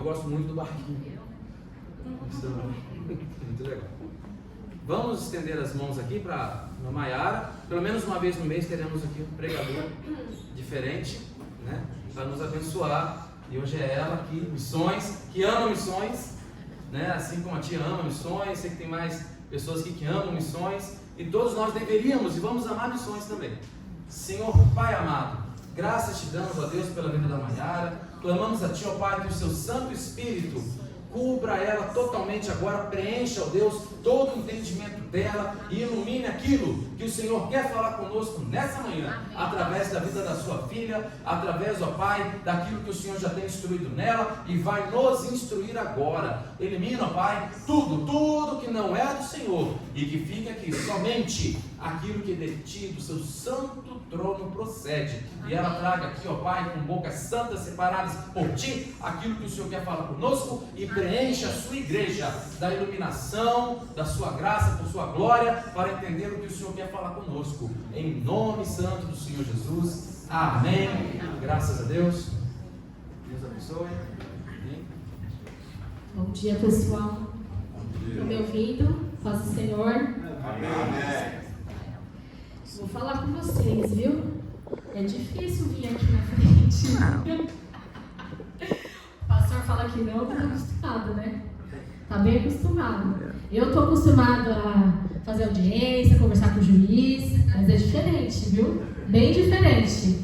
Eu gosto muito do barquinho. Muito legal. Vamos estender as mãos aqui para a Maiara. Pelo menos uma vez no mês teremos aqui um pregador diferente, né, para nos abençoar. E hoje é ela aqui, missões, que ama missões, né, assim como a tia ama missões. Sei que tem mais pessoas aqui que amam missões. E todos nós deveríamos e vamos amar missões também. Senhor Pai amado, graças te damos, ó Deus, pela vida da Maiara. Clamamos a Ti, ó Pai, que o Seu Santo Espírito cubra ela totalmente agora, preencha, ó Deus, todo o entendimento dela e ilumine aquilo que o Senhor quer falar conosco nessa manhã, através da vida da sua filha, através, ó Pai, daquilo que o Senhor já tem instruído nela e vai nos instruir agora. Elimina, ó Pai, tudo que não é do Senhor e que fique aqui somente aquilo que de Ti, do Seu santo trono procede, e ela traga aqui, ó Pai, com bocas santas separadas por Ti, aquilo que o Senhor quer falar conosco e preencha a sua igreja da iluminação, da sua graça, por sua glória, para entender o que o Senhor quer falar conosco, em nome santo do Senhor Jesus, amém. Graças a Deus. Deus abençoe. Amém. Bom dia, pessoal. Estão me ouvindo? Paz do Senhor. Amém. Vou falar com vocês, viu? É difícil vir aqui na frente. O pastor fala que não, tá acostumado, né? Tá bem acostumado. Eu tô acostumado a fazer audiência, conversar com o juiz, mas é diferente, viu? Bem diferente.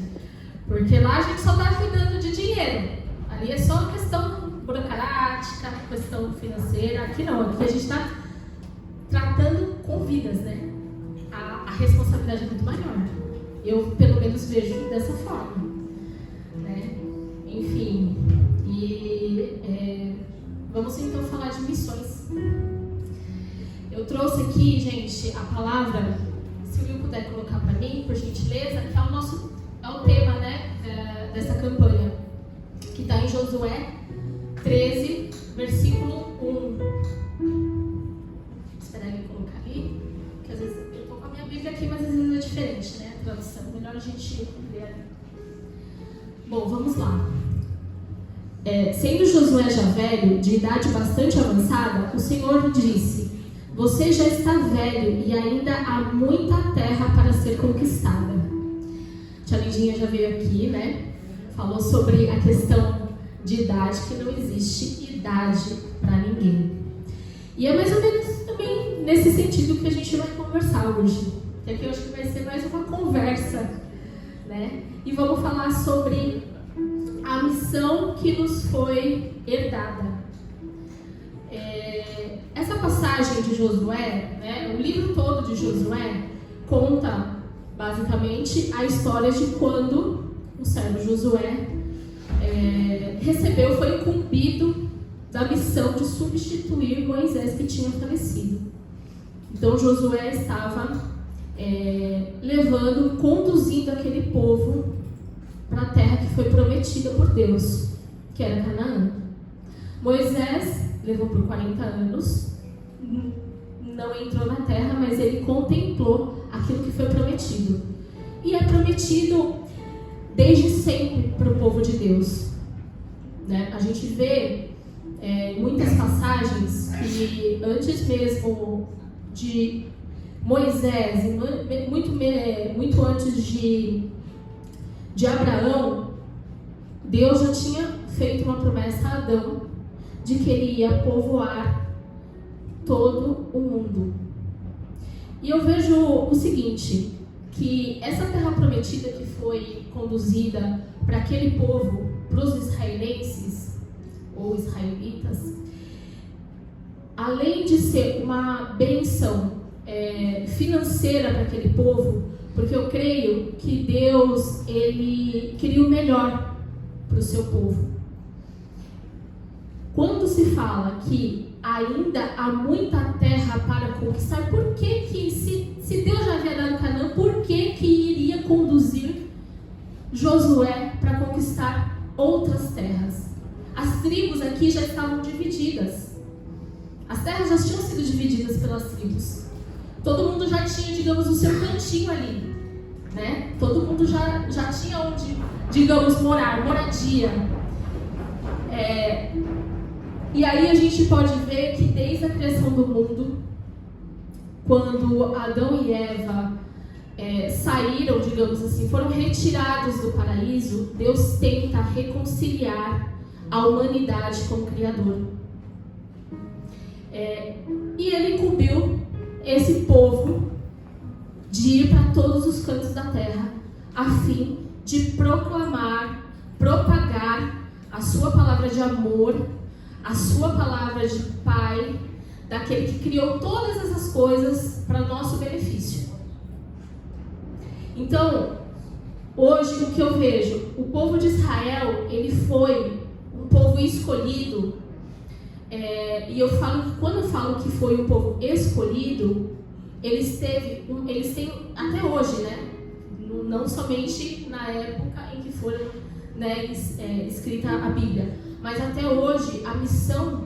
Porque lá a gente só tá cuidando de dinheiro. Ali é só questão burocrática, questão financeira. Aqui não, aqui a gente tá tratando com vidas, né? A responsabilidade é muito maior. Eu, pelo menos, vejo dessa forma, né? Enfim, vamos então falar de missões. Eu trouxe aqui, gente, a palavra, se o Will puder colocar para mim, por gentileza, que é o tema, né, dessa campanha, que está em Josué 13, versículo 1. Esperar ele colocar ali, que às vezes eu estou com a minha Bíblia aqui, mas às vezes é diferente, né, a tradução. Melhor a gente ler. Bom, vamos lá. Sendo Josué já velho, de idade bastante avançada, o Senhor lhe disse: você já está velho e ainda há muita terra para ser conquistada. Tia Lindinha já veio aqui, né? Falou sobre a questão de idade, que não existe idade para ninguém. E é mais ou menos também nesse sentido que a gente vai conversar hoje. Que aqui hoje vai ser mais uma conversa, né? E vamos falar sobre a missão que nos foi herdada. Essa passagem de Josué, né, o livro todo de Josué, conta basicamente a história de quando o servo Josué foi incumbido da missão de substituir Moisés, que tinha falecido. Então Josué estava conduzindo aquele povo para a terra que foi prometida por Deus, que era Canaã. Moisés levou por 40 anos, não entrou na terra, mas ele contemplou aquilo que foi prometido. E é prometido desde sempre para o povo de Deus, né? A gente vê muitas passagens que antes mesmo de Moisés, muito antes de Abraão, Deus já tinha feito uma promessa a Adão de que ele ia povoar todo o mundo. E eu vejo o seguinte, que essa terra prometida que foi conduzida para aquele povo, para os israelenses ou israelitas, além de ser uma bênção financeira para aquele povo, porque eu creio que Deus, ele queria o melhor para o seu povo. Quando se fala que ainda há muita terra para conquistar, por que se Deus já havia dado Canaã, por que iria conduzir Josué para conquistar outras terras? As tribos aqui já estavam divididas. As terras já tinham sido divididas pelas tribos. Todo mundo já tinha, digamos, o seu cantinho ali, né? Todo mundo já tinha onde, digamos, moradia. E aí a gente pode ver que desde a criação do mundo, quando Adão e Eva saíram, digamos assim, foram retirados do paraíso, Deus tenta reconciliar a humanidade com o Criador. E Ele incumbiu esse povo de ir para todos os cantos da terra, a fim de proclamar, propagar a sua palavra de amor, a sua palavra de Pai, daquele que criou todas essas coisas para nosso benefício. Então, hoje o que eu vejo, o povo de Israel, ele foi um povo escolhido, e eu falo que quando eu falo que foi um povo escolhido, eles têm até hoje, né? Não somente na época em que foram, né, escrita a Bíblia, mas até hoje a missão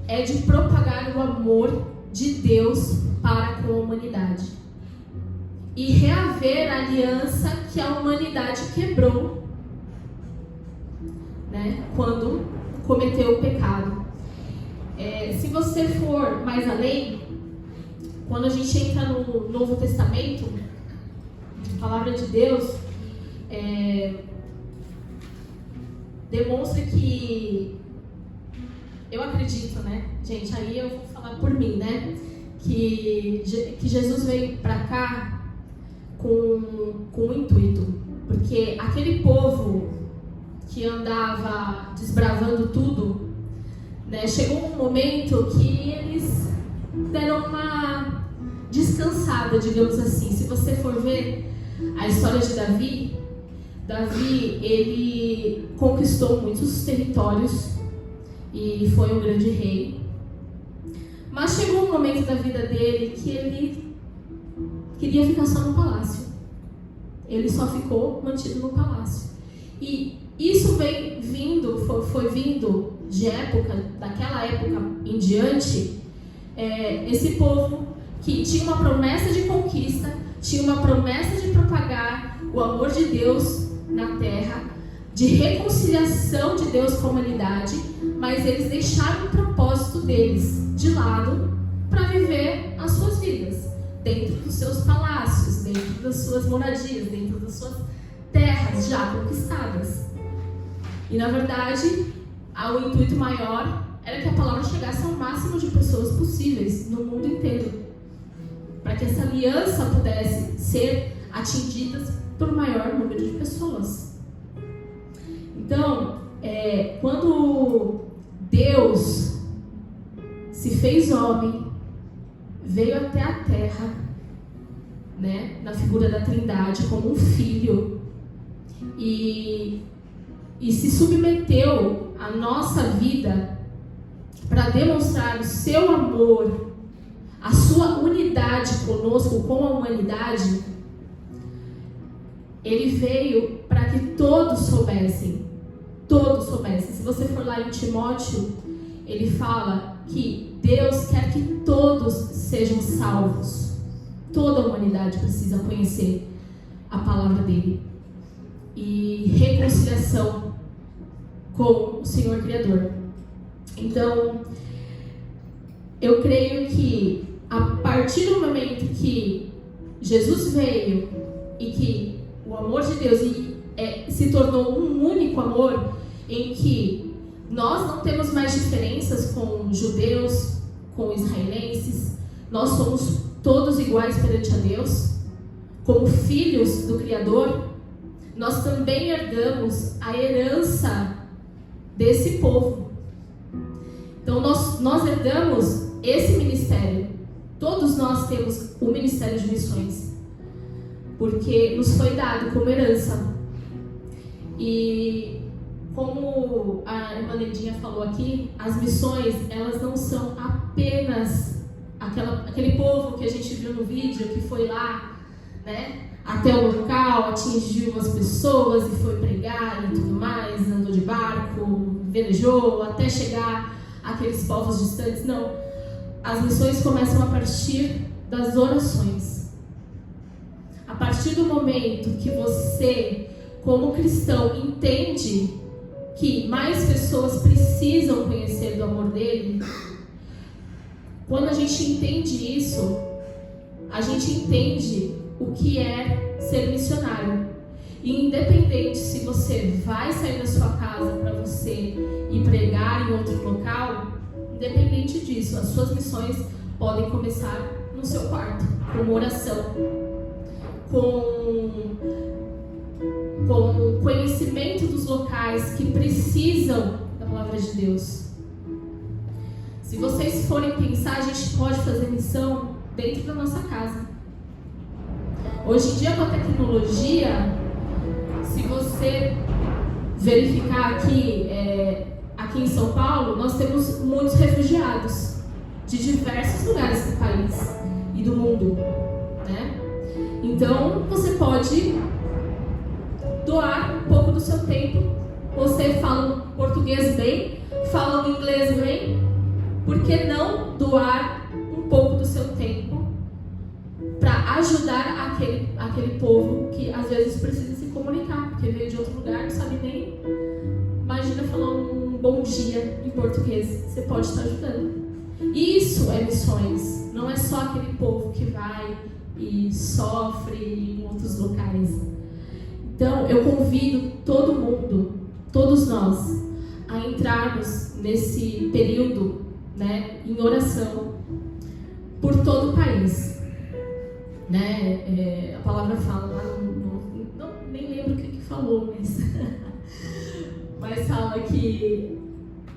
é de propagar o amor de Deus para com a humanidade e reaver a aliança que a humanidade quebrou, né, quando cometeu o pecado. Se você for mais além, quando a gente entra no Novo Testamento, a palavra de Deus demonstra que, eu acredito, né, gente, aí eu vou falar por mim, né, que Jesus veio para cá com um intuito, porque aquele povo que andava desbravando tudo, né, chegou um momento que eles deram uma descansada, digamos assim. Se você for ver a história de Davi, ele conquistou muitos territórios e foi um grande rei. Mas chegou um momento da vida dele que ele queria ficar só no palácio. Ele só ficou mantido no palácio. E isso foi vindo de daquela época em diante, esse povo que tinha uma promessa de conquista, tinha uma promessa de propagar o amor de Deus na terra, de reconciliação de Deus com a humanidade, mas eles deixaram o propósito deles de lado para viver as suas vidas, dentro dos seus palácios, dentro das suas moradias, dentro das suas terras já conquistadas. E na verdade, o intuito maior era que a palavra chegasse ao máximo de pessoas possíveis no mundo inteiro, para que essa aliança pudesse ser atingida por maior número de pessoas. Então, quando Deus se fez homem, veio até a terra, né, na figura da Trindade, como um filho, e se submeteu à nossa vida para demonstrar o seu amor, a sua unidade conosco, com a humanidade. Ele veio para que todos soubessem. Se você for lá em Timóteo, ele fala que Deus quer que todos sejam salvos. Toda a humanidade precisa conhecer a palavra dele. E reconciliação com o Senhor Criador. Então, eu creio que a partir do momento que Jesus veio e que o amor de Deus se tornou um único amor, em que nós não temos mais diferenças com judeus, com israelenses, nós somos todos iguais perante a Deus, como filhos do Criador. Nós também herdamos a herança desse povo. Então nós herdamos esse ministério. Todos nós temos o ministério de missões, porque nos foi dado como herança. E como a irmã Nedinha falou aqui, as missões, elas não são apenas aquele povo que a gente viu no vídeo, que foi lá, né, até o local, atingiu as pessoas e foi pregar e tudo mais, andou de barco, velejou, até chegar àqueles povos distantes. Não. As missões começam a partir das orações. A partir do momento que você, como cristão, entende que mais pessoas precisam conhecer do amor dele, quando a gente entende isso, a gente entende o que é ser missionário. E independente se você vai sair da sua casa para você ir pregar em outro local, independente disso, as suas missões podem começar no seu quarto, com uma oração, com conhecimento dos locais que precisam da palavra de Deus. Se vocês forem pensar, a gente pode fazer missão dentro da nossa casa. Hoje em dia, com a tecnologia, se você verificar aqui em São Paulo, nós temos muitos refugiados de diversos lugares do país e do mundo, né? Então, você pode doar um pouco do seu tempo. Você fala português bem, fala o inglês bem, por que não doar um pouco do seu tempo para ajudar aquele povo que às vezes precisa se comunicar, porque veio de outro lugar, não sabe nem, imagina falar um bom dia em português, você pode estar ajudando. Isso é missões, não é só aquele povo que vai e sofre em outros locais. Então eu convido todo mundo, todos nós, a entrarmos nesse período, né, em oração por todo o país, né? A palavra fala lá nem lembro o que falou, mas fala que,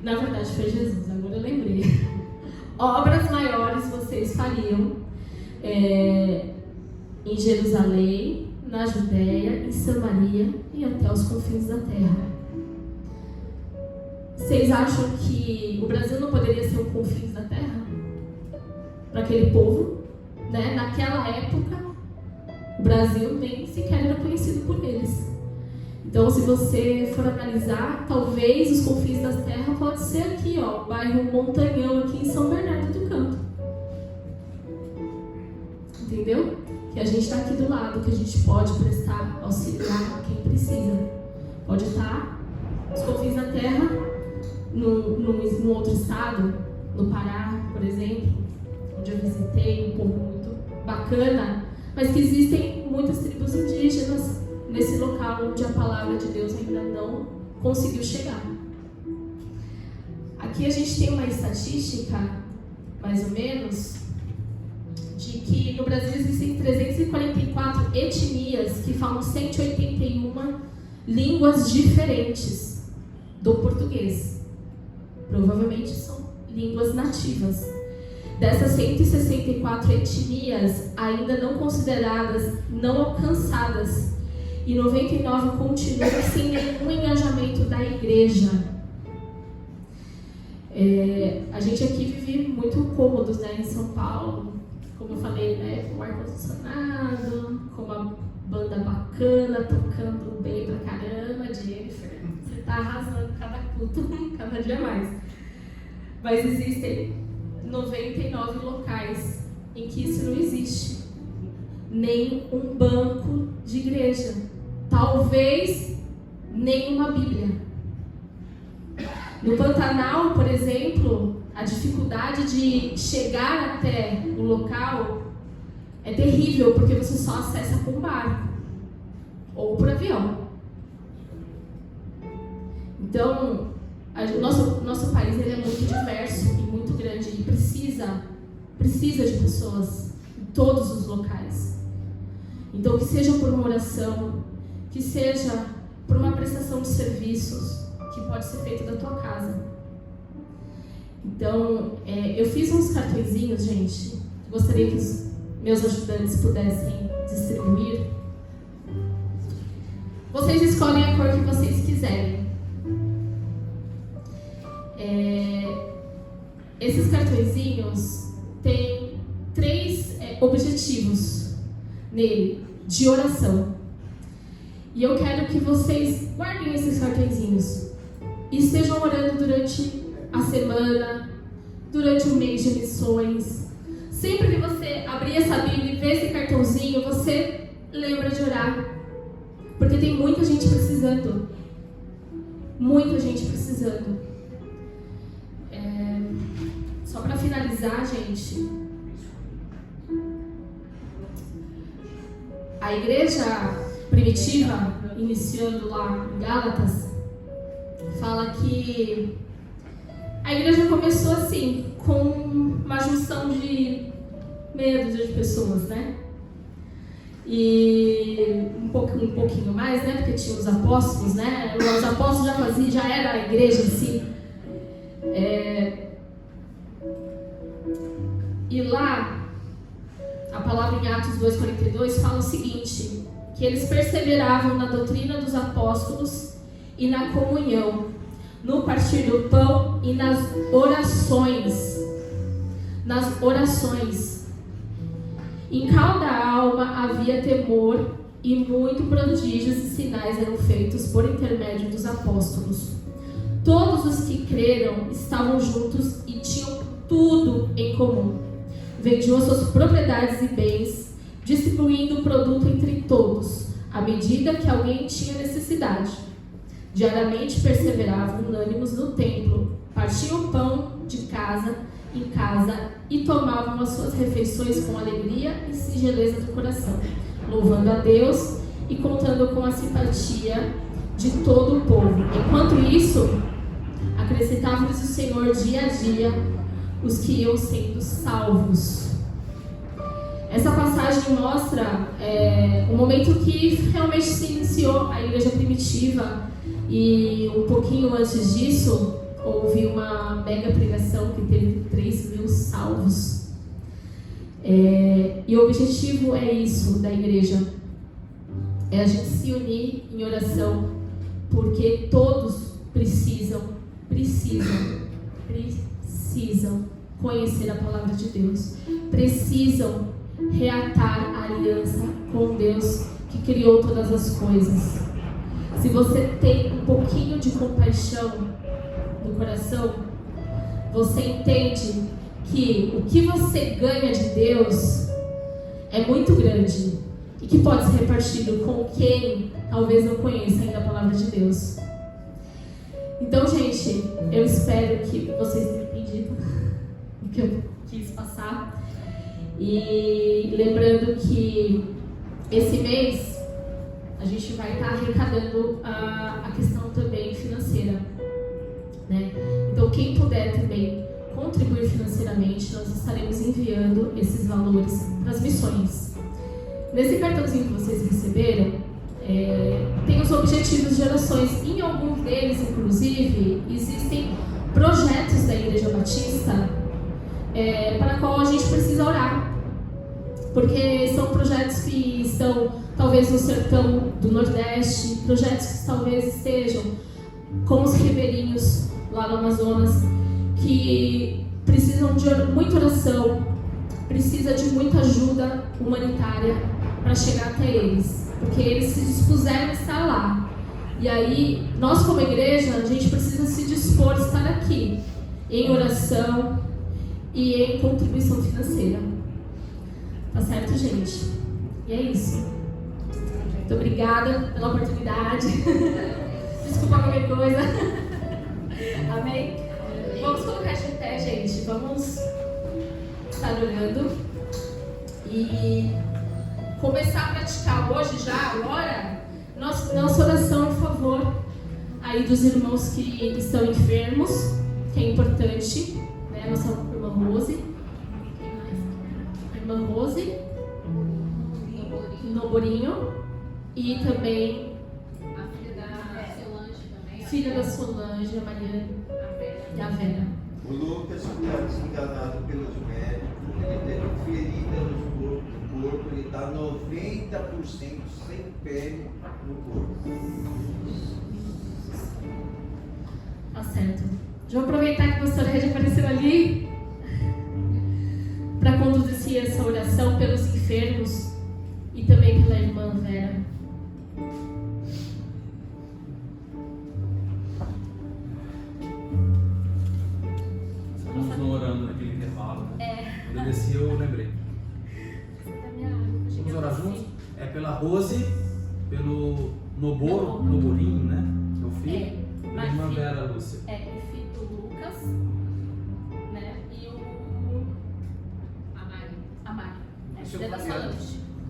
na verdade foi Jesus, agora eu lembrei. Obras maiores vocês fariam em Jerusalém, na Judéia, em Samaria e até os confins da terra. Vocês acham que o Brasil não poderia ser o confins da terra? Para aquele povo, né? Naquela época, o Brasil nem sequer era conhecido por eles. Então, se você for analisar, talvez os confins da terra pode ser aqui, ó, o bairro Montanhão, aqui em São Bernardo do Campo. Entendeu? Que a gente está aqui do lado, que a gente pode prestar auxiliar a quem precisa. Pode estar os confins da terra num outro estado, no Pará, por exemplo, onde eu visitei, um povo muito bacana, mas que existem muitas tribos indígenas nesse local onde a palavra de Deus ainda não conseguiu chegar. Aqui a gente tem uma estatística, mais ou menos, de que no Brasil existem 344 etnias que falam 181 línguas diferentes do português. Provavelmente são línguas nativas. Dessas 164 etnias ainda não consideradas, não alcançadas, e 99 continuam sem nenhum engajamento da igreja. A gente aqui vive muito cômodos, né, em São Paulo, como eu falei, né, com ar-condicionado, com uma banda bacana, tocando bem pra caramba. Jennifer, você tá arrasando cada culto, cada dia mais. Mas existem 99 locais em que isso não existe. Nem um banco de igreja. Talvez nem uma Bíblia. No Pantanal, por exemplo, a dificuldade de chegar até o local é terrível, porque você só acessa com barco ou por avião. Então, nosso país ele é muito diverso e muito grande e precisa de pessoas em todos os locais. Então, que seja por uma oração, que seja por uma prestação de serviços que pode ser feita da tua casa. Então, eu fiz uns cartõezinhos, gente, gostaria que os meus ajudantes pudessem distribuir. Vocês escolhem a cor que vocês quiserem. Esses cartõezinhos têm 3 objetivos nele, de oração. E eu quero que vocês guardem esses cartõezinhos e estejam orando durante a semana, durante o mês de missões. Sempre que você abrir essa Bíblia e ver esse cartãozinho, você lembra de orar. Porque tem muita gente precisando. Muita gente precisando. para finalizar, gente, a igreja primitiva, iniciando lá em Gálatas, fala que a igreja começou assim, com uma junção de meia dúzia de pessoas, né? E um pouquinho mais, né? Porque tinha os apóstolos, né? Os apóstolos já era a igreja em si. E lá, a palavra em Atos 2,42 fala o seguinte, que eles perseveravam na doutrina dos apóstolos e na comunhão, no partir do pão e nas orações. Nas orações. Em cada alma havia temor e muitos prodígios e sinais eram feitos por intermédio dos apóstolos. Todos os que creram estavam juntos e tinham tudo em comum. Vendiam suas propriedades e bens, distribuindo o produto entre todos, à medida que alguém tinha necessidade. Diariamente perseveravam unânimes no templo, partiam o pão de casa em casa e tomavam as suas refeições com alegria e singeleza do coração, louvando a Deus e contando com a simpatia de todo o povo. Enquanto isso, acrescentava-lhes o Senhor dia a dia os que iam sendo salvos. Essa passagem mostra o momento que realmente se iniciou a igreja primitiva, e um pouquinho antes disso houve uma mega pregação que teve 3.000 salvos. E o objetivo é isso da igreja, é a gente se unir em oração, porque todos precisam conhecer a palavra de Deus, precisam reatar a aliança com Deus que criou todas as coisas. Se você tem um pouquinho de compaixão no coração, você entende que o que você ganha de Deus é muito grande e que pode ser repartido com quem talvez não conheça ainda a palavra de Deus. Então, gente, eu espero que vocês tenham entendido o que eu quis passar. E lembrando que esse mês a gente vai estar arrecadando a questão também financeira, né? Então, quem puder também contribuir financeiramente, nós estaremos enviando esses valores para as missões. Nesse cartãozinho que vocês receberam, tem os objetivos de orações. Em alguns deles, inclusive, existem projetos da Igreja Batista para qual a gente precisa orar, porque são projetos que estão talvez no sertão do Nordeste, projetos que talvez estejam com os ribeirinhos lá no Amazonas, que precisam de muita oração, precisa de muita ajuda humanitária para chegar até eles, porque eles se dispuseram a estar lá. E aí, nós como igreja, a gente precisa se dispor a estar aqui, em oração e em contribuição financeira. Tá certo, gente? E é isso. Muito obrigada pela oportunidade. Desculpa qualquer coisa. Amém? Vamos colocar de pé, gente. Vamos estar orando e começar a praticar hoje já, agora, nossa oração em favor aí dos irmãos que estão enfermos, que é importante, né? Nossa irmã Rose. Quem mais? A irmã Rose. Noborinho. E também a filha da Solange também. Filha da Solange, a Maria e a Vera. O Lucas está desenganado pelos médicos, ele teve ferida no corpo, ele está 90% sem pele no corpo. Tá certo. Já vou aproveitar que a pastora Rede apareceu ali para conduzir essa oração pelos enfermos e também pela irmã Vera. Estamos orando naquele intervalo. Quando eu desci, eu lembrei. Vamos orar juntos? É pela Rose, pelo Noborinho, né? Meu filho. Pela irmã Vera, Lúcia. E filho do Lucas, né? E o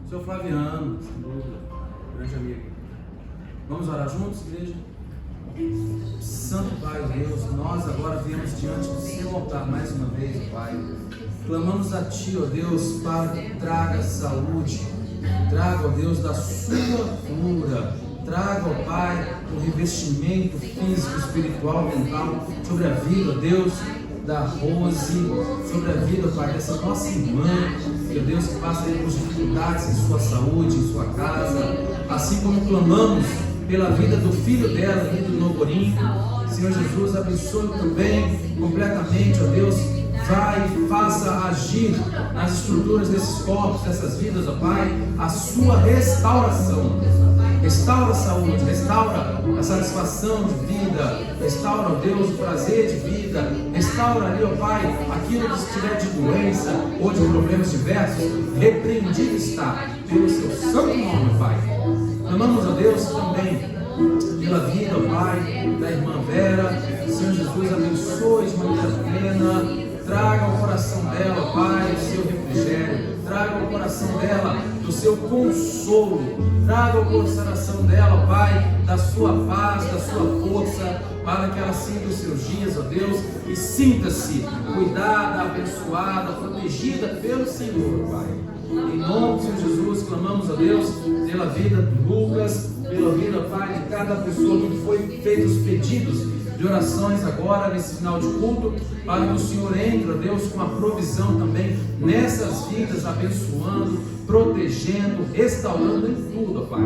Seu Flaviano, sem dúvida, grande amigo. Vamos orar juntos, igreja? Santo Pai, Deus, nós agora viemos diante do seu altar mais uma vez, Pai. Clamamos a Ti, ó Deus, para que traga saúde, traga, ó Deus, da sua cura, traga, ó Pai, um revestimento físico, espiritual, mental sobre a vida, ó Deus, da Rose, sobre a vida, Pai, dessa nossa irmã, meu Deus, que passa por dificuldades em sua saúde, em sua casa, assim como clamamos pela vida do filho dela, do Novorim. Senhor Jesus, abençoe também completamente, ó Deus, vai e faça agir nas estruturas desses corpos, dessas vidas, ó Pai, a sua restauração. Restaura a saúde, restaura a satisfação de vida, restaura, ó Deus, o prazer de vida, restaura ali, ó Pai, aquilo que estiver de doença ou de problemas diversos, repreendido está pelo seu santo nome, ó Pai. Clamamos a Deus também pela vida, ó Pai, da irmã Vera. Senhor Jesus, abençoe de maneira plena. Traga ao coração dela, ó Pai, o seu refrigério. Traga ao coração dela do seu consolo. Traga ao coração dela, ó Pai, da sua paz, da sua força, para que ela sinta os seus dias, ó Deus, e sinta-se cuidada, abençoada, protegida pelo Senhor, ó Pai. Em nome do Senhor Jesus, clamamos a Deus pela vida do Lucas, pela vida, Pai, de cada pessoa que foi feito os pedidos de orações agora, nesse final de culto, para que o Senhor entre, ó Deus, com a provisão também nessas vidas, abençoando, protegendo, restaurando em tudo, ó Pai.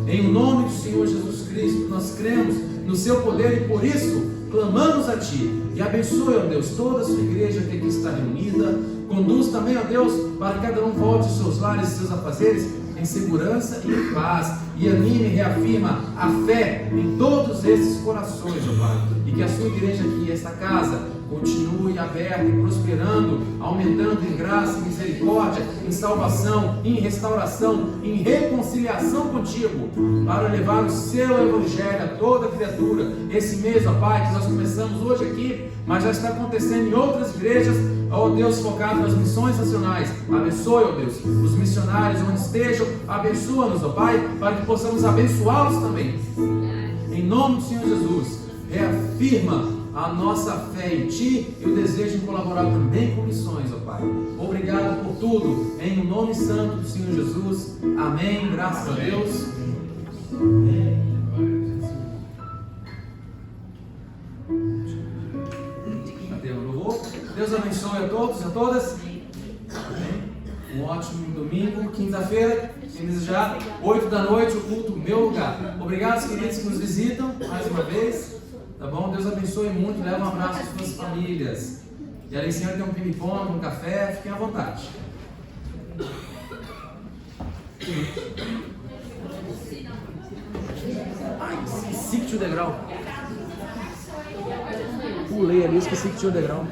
Em nome do Senhor Jesus Cristo, nós cremos no seu poder e por isso clamamos a Ti. E abençoe, ó Deus, toda a sua igreja que aqui está reunida. Conduz também, ó Deus, para que cada um volte aos seus lares e seus afazeres em segurança e em paz. E anime e reafirma a fé em todos esses corações, ó Pai. E que a sua igreja aqui, esta casa, continue aberta e prosperando, aumentando em graça, em misericórdia, em salvação, em restauração, em reconciliação contigo, para levar o seu evangelho a toda criatura. Esse mês, ó Pai, que nós começamos hoje aqui, mas já está acontecendo em outras igrejas, ó Deus, focado nas missões nacionais. Abençoe, ó Deus, os missionários onde estejam, abençoa-nos, ó Pai, para que possamos abençoá-los também. Em nome do Senhor Jesus, reafirma a nossa fé em Ti e o desejo de colaborar também com missões, ó Pai. Obrigado por tudo, em nome santo do Senhor Jesus. Amém, graças a Deus. Deus abençoe a todos e a todas. Um ótimo domingo, quinta-feira, quem desejar, 8 da noite, o culto Meu Lugar. Obrigado, queridos, que nos visitam mais uma vez. Tá bom? Deus abençoe muito. Leva um abraço às suas famílias. E ali, Senhor, tem um ping-pong, um café. Fiquem à vontade. Ai, esqueci que tinha o degrau. Pulei ali, esqueci que tinha o degrau.